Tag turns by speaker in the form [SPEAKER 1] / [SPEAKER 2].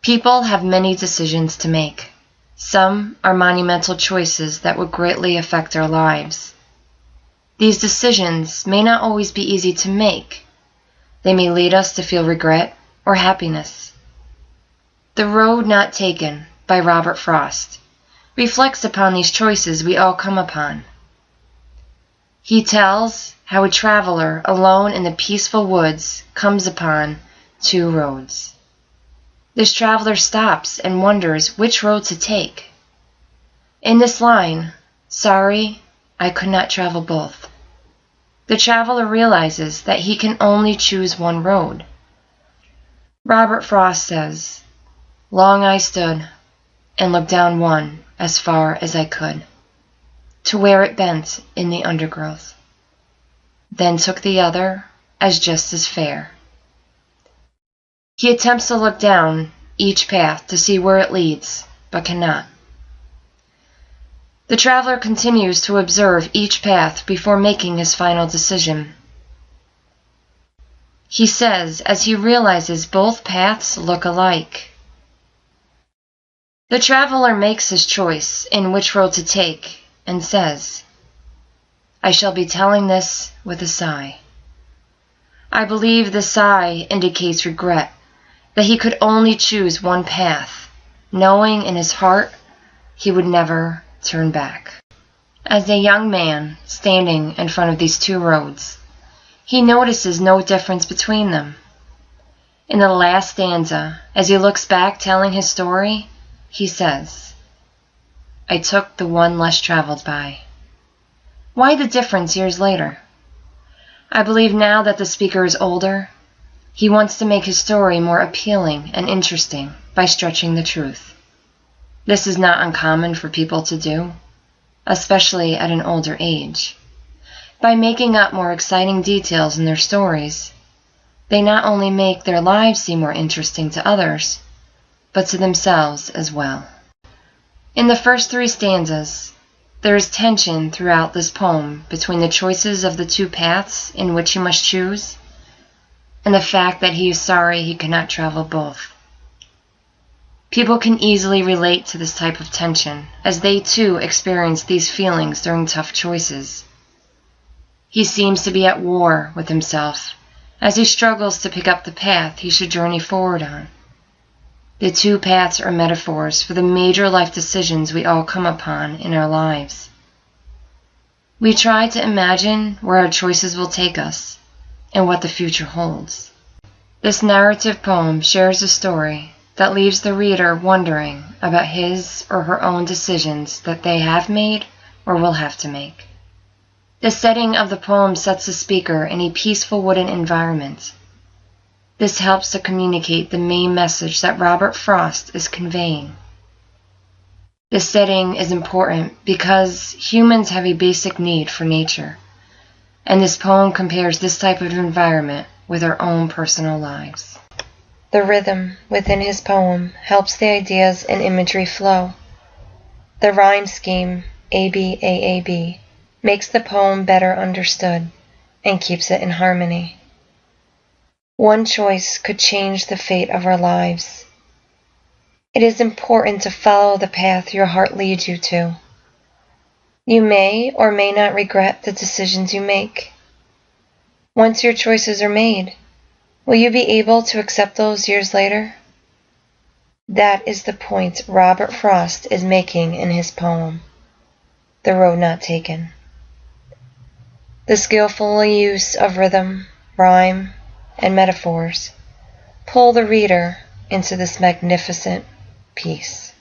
[SPEAKER 1] People have many decisions to make. Some are monumental choices that would greatly affect our lives. These decisions may not always be easy to make. They may lead us to feel regret or happiness. The Road Not Taken by Robert Frost reflects upon these choices we all come upon. He tells how a traveler alone in the peaceful woods comes upon two roads. This traveler stops and wonders which road to take. In this line, "Sorry, I could not travel both," the traveler realizes that he can only choose one road. Robert Frost says, "Long I stood and looked down one as far as I could, to where it bent in the undergrowth, then took the other as just as fair." He attempts to look down each path to see where it leads, but cannot. The traveler continues to observe each path before making his final decision. He says as he realizes both paths look alike. The traveler makes his choice in which road to take and says, "I shall be telling this with a sigh." I believe the sigh indicates regret, that he could only choose one path, knowing in his heart he would never turn back. As a young man standing in front of these two roads, he notices no difference between them. In the last stanza, as he looks back telling his story, he says, "I took the one less traveled by." Why the difference years later? I believe now that the speaker is older, he wants to make his story more appealing and interesting by stretching the truth. This is not uncommon for people to do, especially at an older age. By making up more exciting details in their stories, they not only make their lives seem more interesting to others, but to themselves as well. In the first three stanzas, there is tension throughout this poem between the choices of the two paths in which he must choose, and the fact that he is sorry he cannot travel both. People can easily relate to this type of tension, as they too experience these feelings during tough choices. He seems to be at war with himself, as he struggles to pick up the path he should journey forward on. The two paths are metaphors for the major life decisions we all come upon in our lives. We try to imagine where our choices will take us, and what the future holds. This narrative poem shares a story that leaves the reader wondering about his or her own decisions that they have made or will have to make. The setting of the poem sets the speaker in a peaceful wooden environment. This helps to communicate the main message that Robert Frost is conveying. This setting is important because humans have a basic need for nature, and this poem compares this type of environment with our own personal lives. The rhythm within his poem helps the ideas and imagery flow. The rhyme scheme, ABAAB, makes the poem better understood and keeps it in harmony. One choice could change the fate of our lives. It is important to follow the path your heart leads you to. You may or may not regret the decisions you make. Once your choices are made, will you be able to accept those years later? That is the point Robert Frost is making in his poem, The Road Not Taken. The skillful use of rhythm, rhyme, and metaphors pull the reader into this magnificent piece.